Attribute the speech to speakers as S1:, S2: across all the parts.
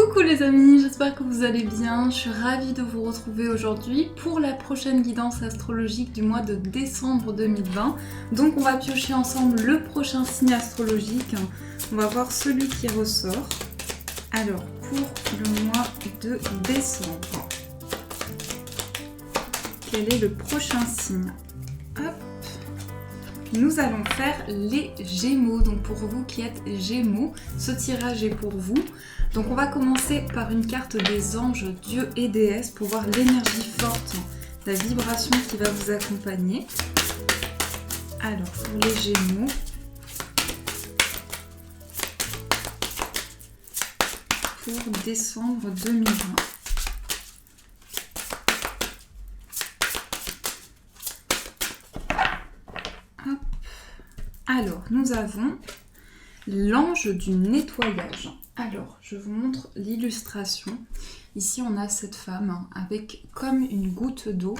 S1: Coucou les amis, j'espère que vous allez bien. Je suis ravie de vous retrouver aujourd'hui pour la prochaine guidance astrologique du mois de décembre 2020. Donc on va piocher ensemble le prochain signe astrologique. On va voir celui qui ressort. Alors pour le mois de décembre, quel est le prochain signe? Hop. Nous allons faire les Gémeaux. Donc pour vous qui êtes Gémeaux, ce tirage est pour vous. Donc on va commencer par une carte des anges, dieux et déesses pour voir l'énergie forte, la vibration qui va vous accompagner. Alors pour les Gémeaux, pour décembre 2020. Hop. Alors nous avons l'ange du nettoyage. Alors, je vous montre l'illustration. Ici, on a cette femme avec comme une goutte d'eau.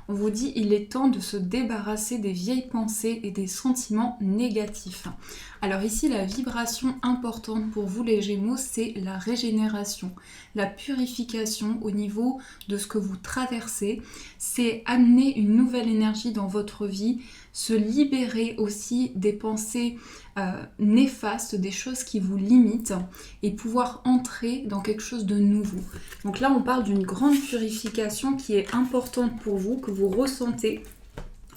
S1: On vous dit il est temps de se débarrasser des vieilles pensées et des sentiments négatifs. Alors ici, la vibration importante pour vous les Gémeaux, c'est la régénération, la purification au niveau de ce que vous traversez. C'est amener une nouvelle énergie dans votre vie, se libérer aussi des pensées néfastes, des choses qui vous limitent et pouvoir entrer dans quelque chose de nouveau. Donc là, on parle d'une grande purification qui est importante pour vous, que vous ressentez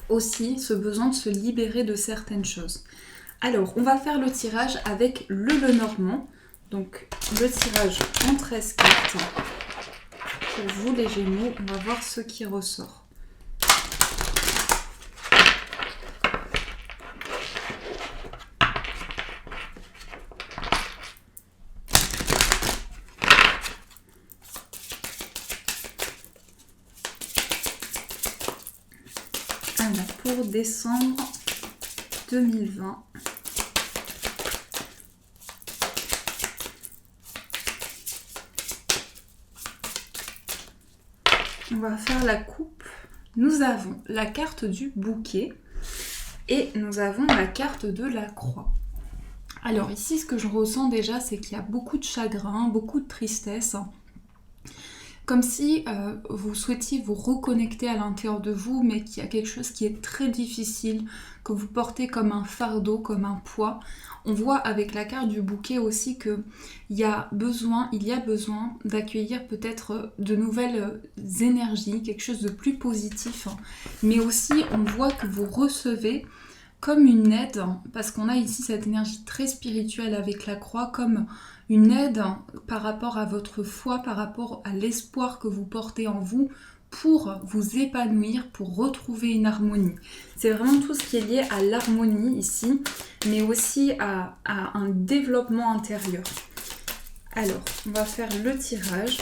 S1: aussi ce besoin de se libérer de certaines choses. Alors, on va faire le tirage avec le Lenormand. Donc, le tirage en 13 cartes. Pour vous les Gémeaux, on va voir ce qui ressort. Pour décembre 2020. On va faire la coupe. Nous avons la carte du bouquet et nous avons la carte de la croix. Alors ici, ce que je ressens déjà, c'est qu'il y a beaucoup de chagrin, beaucoup de tristesse. Comme si vous souhaitiez vous reconnecter à l'intérieur de vous, mais qu'il y a quelque chose qui est très difficile, que vous portez comme un fardeau, comme un poids. On voit avec la carte du bouquet aussi qu'il y a besoin d'accueillir peut-être de nouvelles énergies, quelque chose de plus positif. Mais aussi, on voit que vous recevez comme une aide, parce qu'on a ici cette énergie très spirituelle avec la croix, comme une aide par rapport à votre foi, par rapport à l'espoir que vous portez en vous pour vous épanouir, pour retrouver une harmonie. C'est vraiment tout ce qui est lié à l'harmonie ici, mais aussi à un développement intérieur. Alors, on va faire le tirage.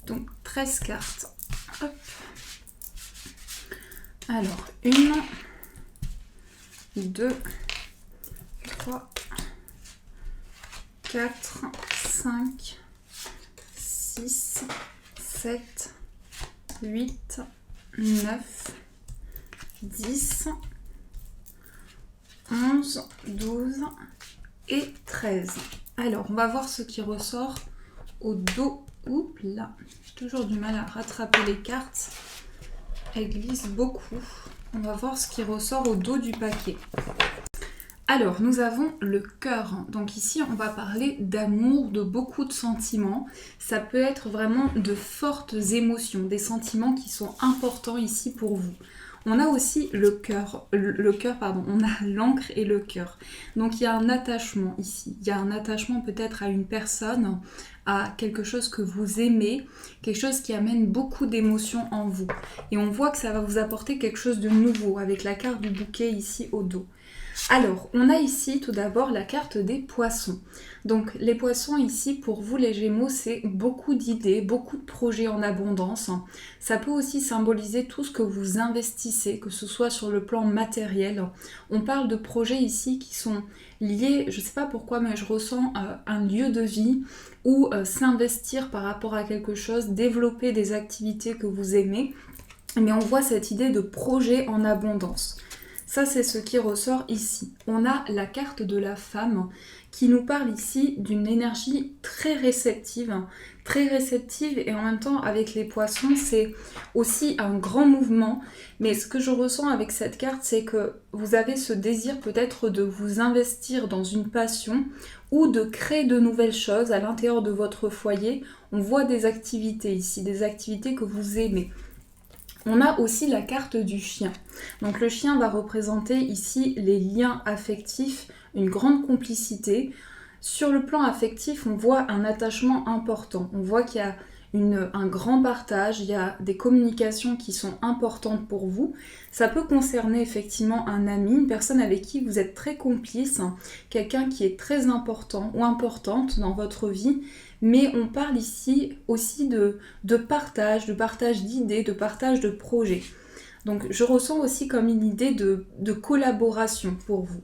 S1: Donc, 13 cartes. Hop. Alors, 1, 2, 3, 4, 5, 6, 7, 8, 9, 10, 11, 12 et 13. Alors, on va voir ce qui ressort au dos. Oups là, j'ai toujours du mal à rattraper les cartes. Elles glissent beaucoup. On va voir ce qui ressort au dos du paquet. Alors, nous avons le cœur. Donc ici, on va parler d'amour, de beaucoup de sentiments. Ça peut être vraiment de fortes émotions, des sentiments qui sont importants ici pour vous. On a aussi le cœur, on a l'encre et le cœur. Donc il y a un attachement ici. Il y a un attachement peut-être à une personne, à quelque chose que vous aimez, quelque chose qui amène beaucoup d'émotions en vous. Et on voit que ça va vous apporter quelque chose de nouveau avec la carte du bouquet ici au dos. Alors, on a ici tout d'abord la carte des poissons. Donc, les poissons ici, pour vous les Gémeaux, c'est beaucoup d'idées, beaucoup de projets en abondance. Ça peut aussi symboliser tout ce que vous investissez, que ce soit sur le plan matériel. On parle de projets ici qui sont liés, je ne sais pas pourquoi, mais je ressens un lieu de vie ou s'investir par rapport à quelque chose, développer des activités que vous aimez. mais on voit cette idée de projet en abondance. Ça, c'est ce qui ressort ici. On a la carte de la femme qui nous parle ici d'une énergie très réceptive et en même temps avec les poissons, c'est aussi un grand mouvement. Mais ce que je ressens avec cette carte, c'est que vous avez ce désir peut-être de vous investir dans une passion ou de créer de nouvelles choses à l'intérieur de votre foyer. On voit des activités ici, des activités que vous aimez. On a aussi la carte du chien. Donc le chien va représenter ici les liens affectifs, une grande complicité. Sur le plan affectif, on voit un attachement important. On voit qu'il y a un grand partage, il y a des communications qui sont importantes pour vous. Ça peut concerner effectivement un ami, une personne avec qui vous êtes très complice, quelqu'un qui est très important ou importante dans votre vie. Mais on parle ici aussi de partage d'idées, de partage de projets. Donc je ressens aussi comme une idée de collaboration pour vous.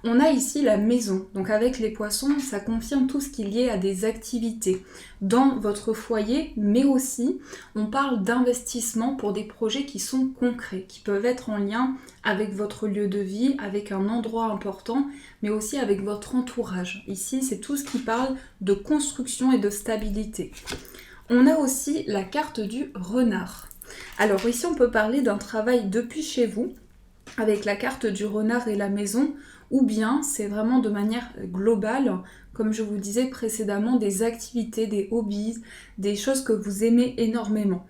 S1: On a ici la maison, donc avec les poissons, ça confirme tout ce qui est lié à des activités dans votre foyer, mais aussi on parle d'investissement pour des projets qui sont concrets, qui peuvent être en lien avec votre lieu de vie, avec un endroit important, mais aussi avec votre entourage. Ici, c'est tout ce qui parle de construction et de stabilité. On a aussi la carte du renard. Alors ici, on peut parler d'un travail depuis chez vous, avec la carte du renard et la maison, ou bien c'est vraiment de manière globale, comme je vous disais précédemment, des activités, des hobbies, des choses que vous aimez énormément.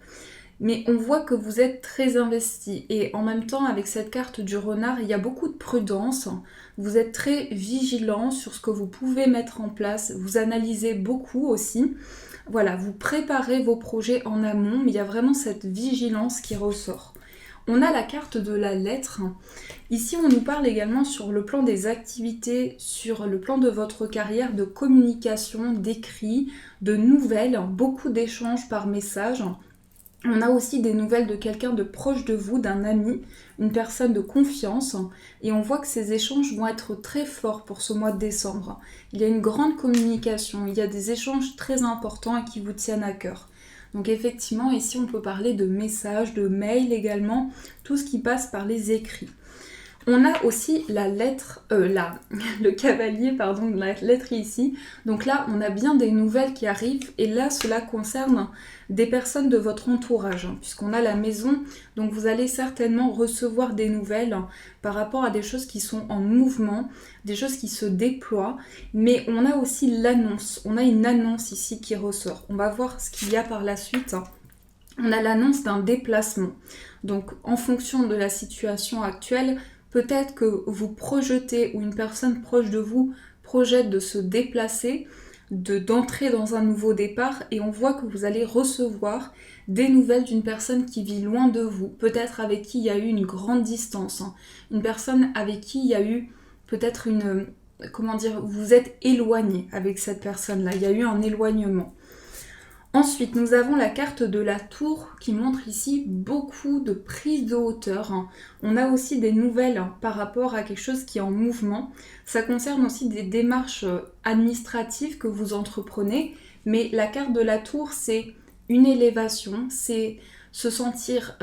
S1: Mais on voit que vous êtes très investi et en même temps avec cette carte du renard, il y a beaucoup de prudence. Vous êtes très vigilant sur ce que vous pouvez mettre en place, vous analysez beaucoup aussi. Voilà, vous préparez vos projets en amont, mais il y a vraiment cette vigilance qui ressort. On a la carte de la lettre. Ici, on nous parle également sur le plan des activités, sur le plan de votre carrière, de communication, d'écrit, de nouvelles, beaucoup d'échanges par message. On a aussi des nouvelles de quelqu'un de proche de vous, d'un ami, une personne de confiance. Et on voit que ces échanges vont être très forts pour ce mois de décembre. Il y a une grande communication, il y a des échanges très importants et qui vous tiennent à cœur. Donc effectivement, ici, on peut parler de messages, de mails également, tout ce qui passe par les écrits. On a aussi la lettre, le cavalier, pardon, la lettre ici. Donc là, on a bien des nouvelles qui arrivent et là, cela concerne des personnes de votre entourage, puisqu'on a la maison. Donc vous allez certainement recevoir des nouvelles par rapport à des choses qui sont en mouvement, des choses qui se déploient. Mais on a aussi l'annonce. On a une annonce ici qui ressort. On va voir ce qu'il y a par la suite. On a l'annonce d'un déplacement. Donc en fonction de la situation actuelle, peut-être que vous projetez ou une personne proche de vous projette de se déplacer, d'entrer dans un nouveau départ et on voit que vous allez recevoir des nouvelles d'une personne qui vit loin de vous, peut-être avec qui il y a eu une grande distance, une personne avec qui il y a eu peut-être vous êtes éloigné avec cette personne-là, il y a eu un éloignement. Ensuite, nous avons la carte de la tour qui montre ici beaucoup de prise de hauteur. On a aussi des nouvelles par rapport à quelque chose qui est en mouvement. Ça concerne aussi des démarches administratives que vous entreprenez. Mais la carte de la tour, c'est une élévation, c'est se sentir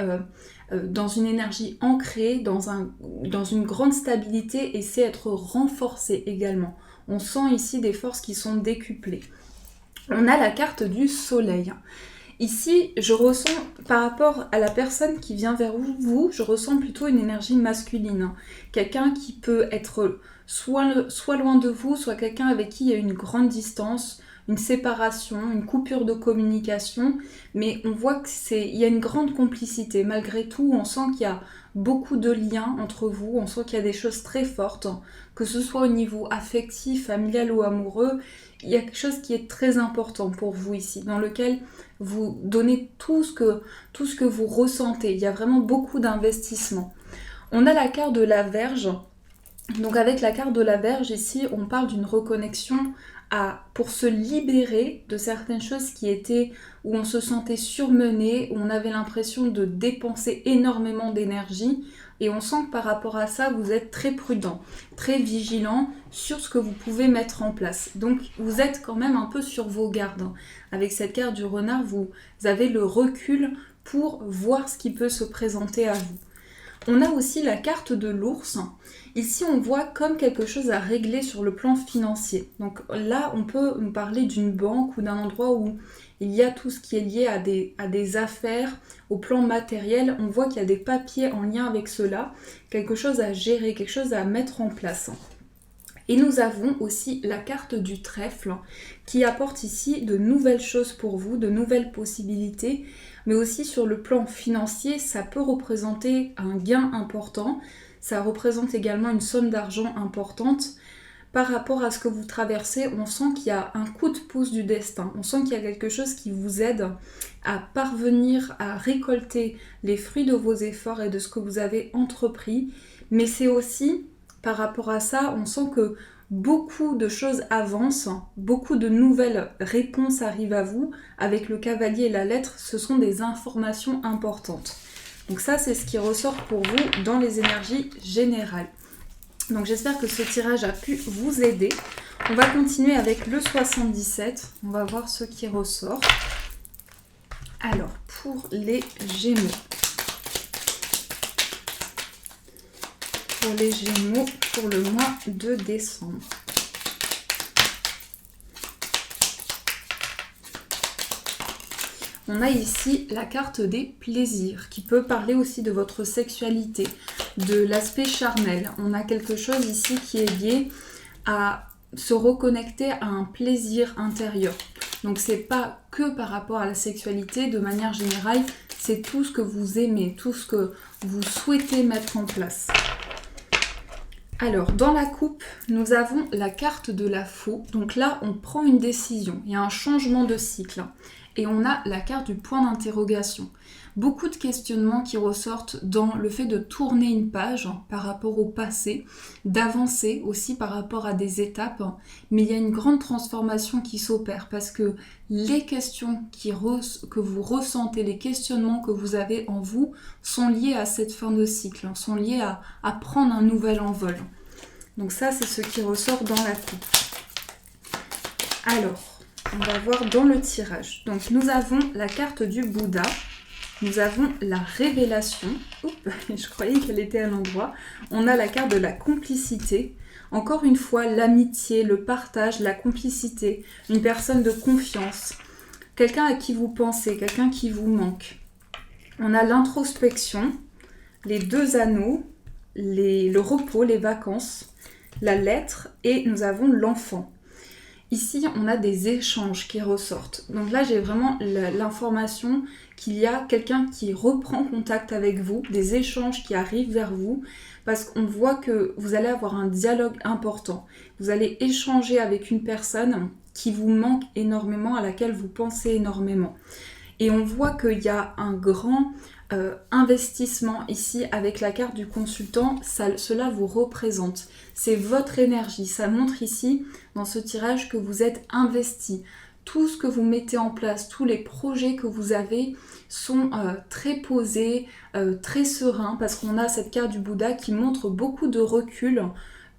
S1: dans une énergie ancrée, dans une grande stabilité et c'est être renforcé également. On sent ici des forces qui sont décuplées. On a la carte du soleil. Ici, je ressens, par rapport à la personne qui vient vers vous, je ressens plutôt une énergie masculine. Quelqu'un qui peut être soit loin de vous, soit quelqu'un avec qui il y a une grande distance, une séparation, une coupure de communication. Mais on voit qu'il y a une grande complicité. Malgré tout, on sent qu'il y a beaucoup de liens entre vous, on sent qu'il y a des choses très fortes, que ce soit au niveau affectif, familial ou amoureux. Il y a quelque chose qui est très important pour vous ici, dans lequel vous donnez tout ce que vous ressentez. Il y a vraiment beaucoup d'investissement. On a la carte de la Vierge. Donc avec la carte de la Vierge ici, on parle d'une reconnexion pour se libérer de certaines choses où on se sentait surmené, où on avait l'impression de dépenser énormément d'énergie. Et on sent que par rapport à ça, vous êtes très prudent, très vigilant sur ce que vous pouvez mettre en place. Donc vous êtes quand même un peu sur vos gardes. Avec cette carte du renard, vous avez le recul pour voir ce qui peut se présenter à vous. On a aussi la carte de l'ours. Ici, on voit comme quelque chose à régler sur le plan financier. Donc là, on peut nous parler d'une banque ou d'un endroit où il y a tout ce qui est lié à des affaires, au plan matériel. On voit qu'il y a des papiers en lien avec cela, quelque chose à gérer, quelque chose à mettre en place. Et nous avons aussi la carte du trèfle qui apporte ici de nouvelles choses pour vous, de nouvelles possibilités, mais aussi sur le plan financier, ça peut représenter un gain important, ça représente également une somme d'argent importante. Par rapport à ce que vous traversez, on sent qu'il y a un coup de pouce du destin, on sent qu'il y a quelque chose qui vous aide à parvenir à récolter les fruits de vos efforts et de ce que vous avez entrepris, mais c'est aussi... Par rapport à ça, on sent que beaucoup de choses avancent, beaucoup de nouvelles réponses arrivent à vous. Avec le cavalier et la lettre, ce sont des informations importantes. Donc ça, c'est ce qui ressort pour vous dans les énergies générales. Donc j'espère que ce tirage a pu vous aider. On va continuer avec le 77. On va voir ce qui ressort. Alors, pour les Gémeaux. Pour les Gémeaux pour le mois de décembre. On a ici la carte des plaisirs qui peut parler aussi de votre sexualité, de l'aspect charnel. On a quelque chose ici qui est lié à se reconnecter à un plaisir intérieur. Donc c'est pas que par rapport à la sexualité, de manière générale, c'est tout ce que vous aimez, tout ce que vous souhaitez mettre en place. Alors, dans la coupe, nous avons la carte de la faux. Donc là, on prend une décision. Il y a un changement de cycle. Et on a la carte du point d'interrogation. Beaucoup de questionnements qui ressortent dans le fait de tourner une page par rapport au passé, d'avancer aussi par rapport à des étapes. Mais il y a une grande transformation qui s'opère parce que les questions que vous ressentez, les questionnements que vous avez en vous sont liés à cette fin de cycle, sont liés à prendre un nouvel envol. Donc ça, c'est ce qui ressort dans la coupe. Alors, on va voir dans le tirage. Donc nous avons la carte du Bouddha. Nous avons la révélation. Oups, je croyais qu'elle était à l'endroit. On a la carte de la complicité. Encore une fois, l'amitié, le partage, la complicité. Une personne de confiance. Quelqu'un à qui vous pensez, quelqu'un qui vous manque. On a l'introspection, les deux anneaux, le repos, les vacances, la lettre et nous avons l'enfant. Ici, on a des échanges qui ressortent. Donc là, j'ai vraiment l'information qu'il y a quelqu'un qui reprend contact avec vous, des échanges qui arrivent vers vous, parce qu'on voit que vous allez avoir un dialogue important. Vous allez échanger avec une personne qui vous manque énormément, à laquelle vous pensez énormément. Et on voit qu'il y a un grand investissement ici avec la carte du consultant, cela vous représente. C'est votre énergie, ça montre ici dans ce tirage que vous êtes investi. Tout ce que vous mettez en place, tous les projets que vous avez sont très posés, très sereins, parce qu'on a cette carte du Bouddha qui montre beaucoup de recul,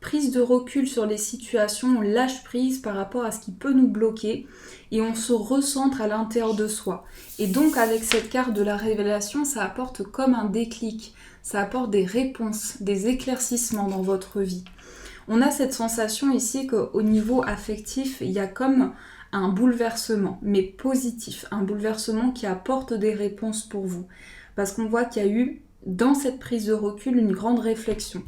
S1: prise de recul sur les situations, on lâche prise par rapport à ce qui peut nous bloquer et on se recentre à l'intérieur de soi. Et donc avec cette carte de la révélation, ça apporte comme un déclic, ça apporte des réponses, des éclaircissements dans votre vie. On a cette sensation ici qu'au niveau affectif, il y a comme un bouleversement, mais positif, un bouleversement qui apporte des réponses pour vous. Parce qu'on voit qu'il y a eu, dans cette prise de recul, une grande réflexion.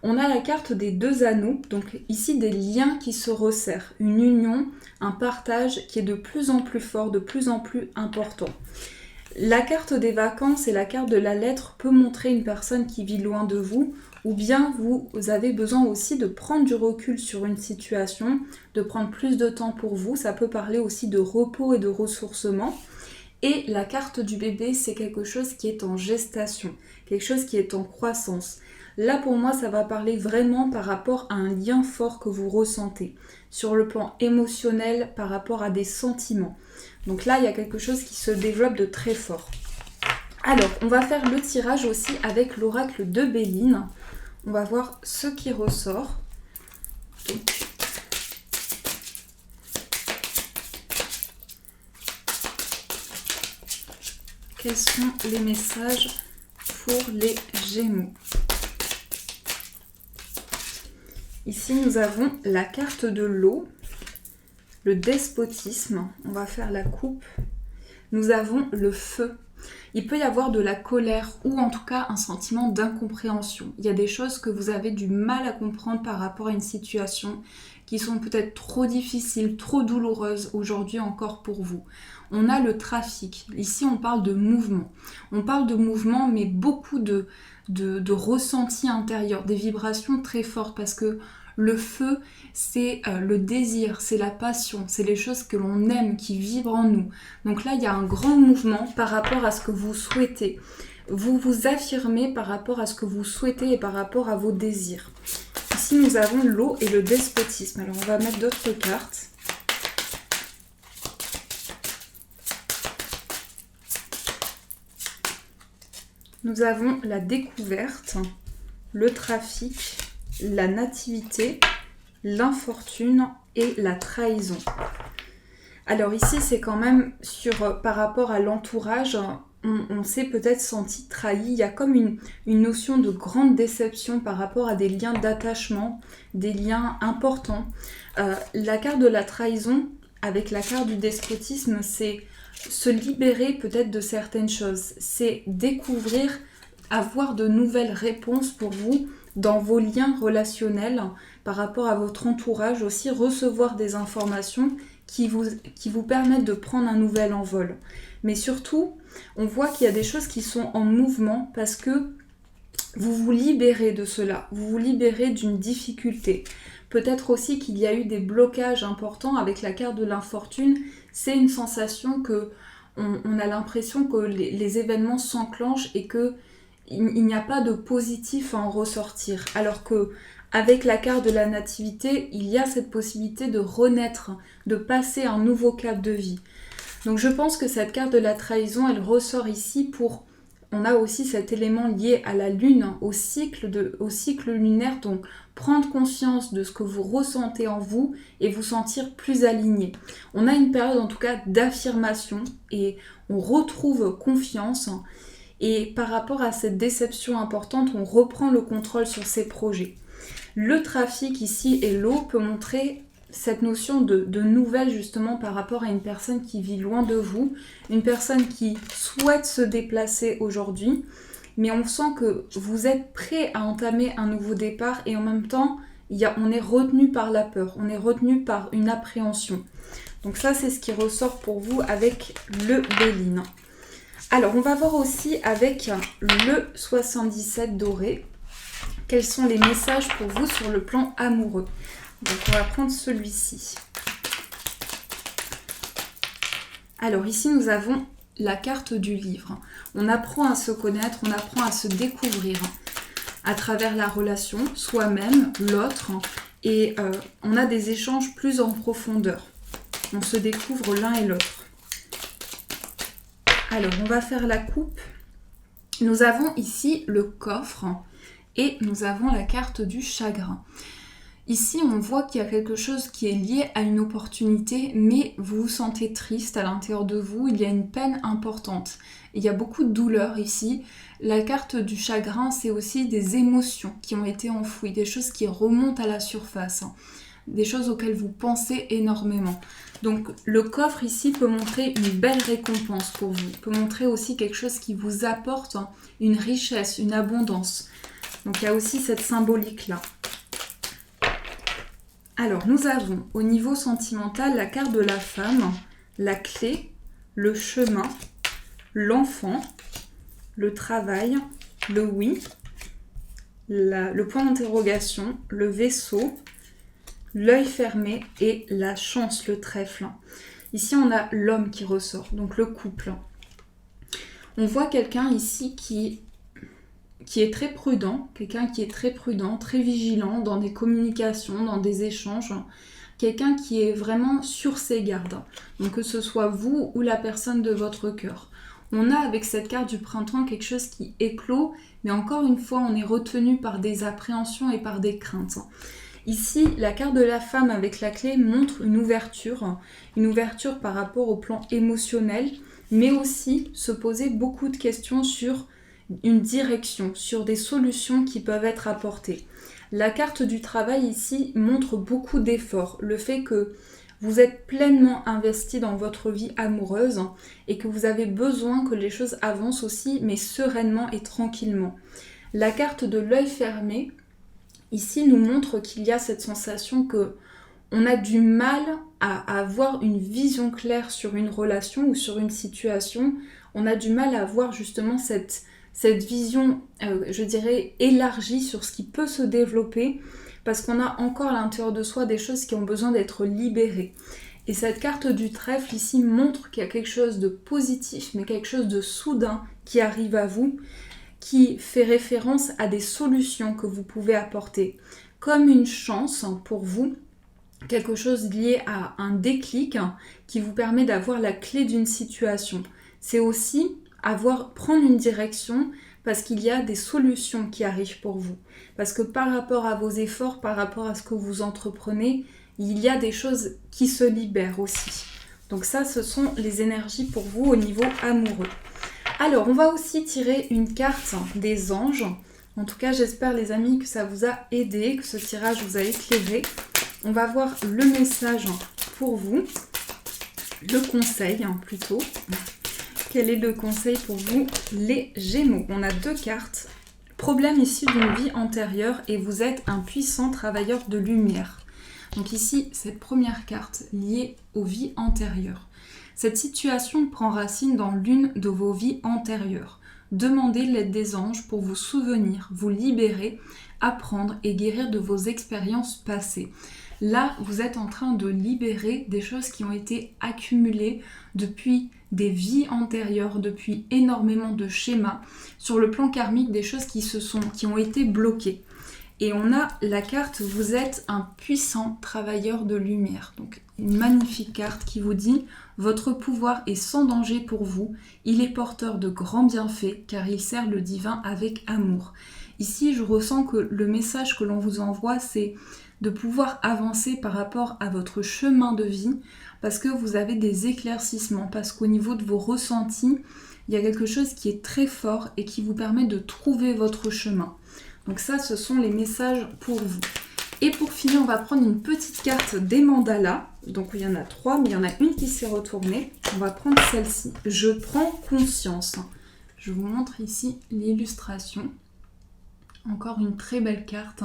S1: On a la carte des deux anneaux, donc ici des liens qui se resserrent, une union, un partage qui est de plus en plus fort, de plus en plus important. La carte des vacances et la carte de la lettre peut montrer une personne qui vit loin de vous, ou bien vous avez besoin aussi de prendre du recul sur une situation, de prendre plus de temps pour vous, ça peut parler aussi de repos et de ressourcement. Et la carte du bébé, c'est quelque chose qui est en gestation, quelque chose qui est en croissance. Là, pour moi, ça va parler vraiment par rapport à un lien fort que vous ressentez, sur le plan émotionnel, par rapport à des sentiments. Donc là, il y a quelque chose qui se développe de très fort. Alors, on va faire le tirage aussi avec l'oracle de Béline. On va voir ce qui ressort. Donc, quels sont les messages pour les Gémeaux? Ici, nous avons la carte de l'eau, le despotisme. On va faire la coupe. Nous avons le feu. Il peut y avoir de la colère ou en tout cas un sentiment d'incompréhension. Il y a des choses que vous avez du mal à comprendre par rapport à une situation qui sont peut-être trop difficiles, trop douloureuses aujourd'hui encore pour vous. On a le trafic. Ici, on parle de mouvement. On parle de mouvement, mais beaucoup de ressentis intérieurs, des vibrations très fortes parce que le feu, c'est le désir, c'est la passion, c'est les choses que l'on aime, qui vibrent en nous. Donc là, il y a un grand mouvement par rapport à ce que vous souhaitez. Vous vous affirmez par rapport à ce que vous souhaitez et par rapport à vos désirs. Ici, nous avons l'eau et le despotisme. Alors, on va mettre d'autres cartes. Nous avons la découverte, le trafic, la nativité, l'infortune et la trahison. Alors ici, c'est quand même par rapport à l'entourage, on s'est peut-être senti trahi. Il y a comme une notion de grande déception par rapport à des liens d'attachement, des liens importants. La carte de la trahison, avec la carte du despotisme, c'est se libérer peut-être de certaines choses. C'est découvrir, avoir de nouvelles réponses pour vous dans vos liens relationnels par rapport à votre entourage, aussi recevoir des informations qui vous permettent de prendre un nouvel envol. Mais surtout, on voit qu'il y a des choses qui sont en mouvement parce que vous vous libérez de cela, vous vous libérez d'une difficulté. Peut-être aussi qu'il y a eu des blocages importants avec la carte de l'infortune. C'est une sensation que on a l'impression que les événements s'enclenchent et que il n'y a pas de positif à en ressortir. Alors que avec la carte de la nativité, il y a cette possibilité de renaître, de passer un nouveau cap de vie. Donc je pense que cette carte de la trahison, elle ressort ici pour... On a aussi cet élément lié à la lune, au cycle lunaire, donc prendre conscience de ce que vous ressentez en vous et vous sentir plus aligné. On a une période en tout cas d'affirmation et on retrouve confiance. Et par rapport à cette déception importante, on reprend le contrôle sur ses projets. Le trafic ici et l'eau peut montrer cette notion de nouvelle justement par rapport à une personne qui vit loin de vous, une personne qui souhaite se déplacer aujourd'hui, mais on sent que vous êtes prêt à entamer un nouveau départ et en même temps, on est retenu par la peur, on est retenu par une appréhension. Donc ça, c'est ce qui ressort pour vous avec le Béline. Alors, on va voir aussi avec le 77 doré, quels sont les messages pour vous sur le plan amoureux. Donc, on va prendre celui-ci. Alors, ici, nous avons la carte du livre. On apprend à se connaître, on apprend à se découvrir à travers la relation, soi-même, l'autre, et on a des échanges plus en profondeur. On se découvre l'un et l'autre. Alors, on va faire la coupe. Nous avons ici le coffre et nous avons la carte du chagrin. Ici, on voit qu'il y a quelque chose qui est lié à une opportunité, mais vous vous sentez triste à l'intérieur de vous. Il y a une peine importante. Il y a beaucoup de douleur ici. La carte du chagrin, c'est aussi des émotions qui ont été enfouies, des choses qui remontent à la surface, des choses auxquelles vous pensez énormément. Donc le coffre ici peut montrer une belle récompense pour vous, peut montrer aussi quelque chose qui vous apporte une richesse, une abondance. Donc il y a aussi cette symbolique-là. Alors nous avons au niveau sentimental la carte de la femme, la clé, le chemin, l'enfant, le travail, le oui, le point d'interrogation, le vaisseau, l'œil fermé et la chance, le trèfle. Ici, on a l'homme qui ressort, donc le couple. On voit quelqu'un ici qui est très prudent, quelqu'un qui est très prudent, très vigilant dans des communications, dans des échanges, quelqu'un qui est vraiment sur ses gardes, donc que ce soit vous ou la personne de votre cœur. On a avec cette carte du printemps quelque chose qui éclot, mais encore une fois, on est retenu par des appréhensions et par des craintes. Ici, la carte de la femme avec la clé montre une ouverture par rapport au plan émotionnel, mais aussi se poser beaucoup de questions sur une direction, sur des solutions qui peuvent être apportées. La carte du travail ici montre beaucoup d'efforts, le fait que vous êtes pleinement investi dans votre vie amoureuse et que vous avez besoin que les choses avancent aussi, mais sereinement et tranquillement. La carte de l'œil fermé, ici, nous montre qu'il y a cette sensation que on a du mal à avoir une vision claire sur une relation ou sur une situation. On a du mal à avoir justement cette vision, je dirais, élargie sur ce qui peut se développer, parce qu'on a encore à l'intérieur de soi des choses qui ont besoin d'être libérées. Et cette carte du trèfle ici montre qu'il y a quelque chose de positif, mais quelque chose de soudain qui arrive à vous, qui fait référence à des solutions que vous pouvez apporter, comme une chance pour vous, quelque chose lié à un déclic qui vous permet d'avoir la clé d'une situation. C'est aussi prendre une direction parce qu'il y a des solutions qui arrivent pour vous. Parce que par rapport à vos efforts, par rapport à ce que vous entreprenez, il y a des choses qui se libèrent aussi. Donc ça, ce sont les énergies pour vous au niveau amoureux. Alors, on va aussi tirer une carte des anges. En tout cas, j'espère les amis que ça vous a aidé, que ce tirage vous a éclairé. On va voir le message pour vous, le conseil plutôt. Quel est le conseil pour vous, les Gémeaux? On a 2 cartes. Problème ici d'une vie antérieure et vous êtes un puissant travailleur de lumière. Donc ici, cette première carte liée aux vies antérieures. Cette situation prend racine dans l'une de vos vies antérieures. Demandez l'aide des anges pour vous souvenir, vous libérer, apprendre et guérir de vos expériences passées. Là, vous êtes en train de libérer des choses qui ont été accumulées depuis des vies antérieures, depuis énormément de schémas, sur le plan karmique, des choses qui ont été bloquées. Et on a la carte, vous êtes un puissant travailleur de lumière. Donc une magnifique carte qui vous dit « Votre pouvoir est sans danger pour vous, il est porteur de grands bienfaits car il sert le divin avec amour. » Ici, je ressens que le message que l'on vous envoie, c'est de pouvoir avancer par rapport à votre chemin de vie parce que vous avez des éclaircissements, parce qu'au niveau de vos ressentis, il y a quelque chose qui est très fort et qui vous permet de trouver votre chemin. Donc ça, ce sont les messages pour vous. Et pour finir, on va prendre une petite carte des mandalas. Donc il y en a 3, mais il y en a une qui s'est retournée. On va prendre celle-ci. Je prends conscience. Je vous montre ici l'illustration. Encore une très belle carte.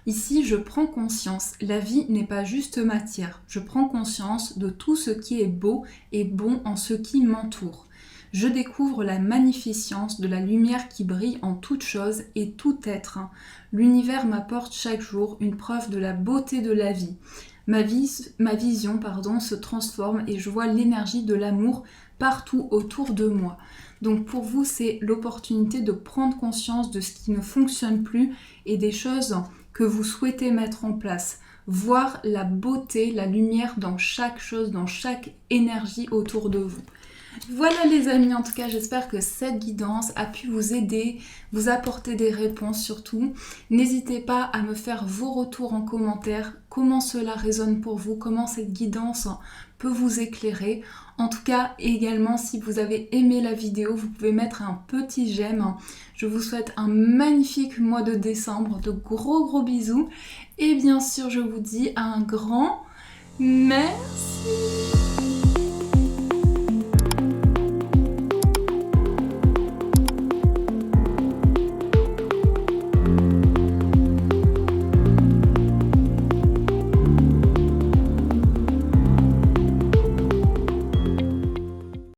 S1: Ici, je prends conscience. La vie n'est pas juste matière. Je prends conscience de tout ce qui est beau et bon en ce qui m'entoure. Je découvre la magnificence de la lumière qui brille en toute chose et tout être. L'univers m'apporte chaque jour une preuve de la beauté de la vie. Ma vision se transforme et je vois l'énergie de l'amour partout autour de moi. Donc pour vous, c'est l'opportunité de prendre conscience de ce qui ne fonctionne plus et des choses que vous souhaitez mettre en place. Voir la beauté, la lumière dans chaque chose, dans chaque énergie autour de vous. Voilà les amis, en tout cas j'espère que cette guidance a pu vous aider, vous apporter des réponses surtout. N'hésitez pas à me faire vos retours en commentaire, comment cela résonne pour vous, comment cette guidance peut vous éclairer. En tout cas également si vous avez aimé la vidéo, vous pouvez mettre un petit j'aime. Je vous souhaite un magnifique mois de décembre, de gros bisous et bien sûr je vous dis un grand merci.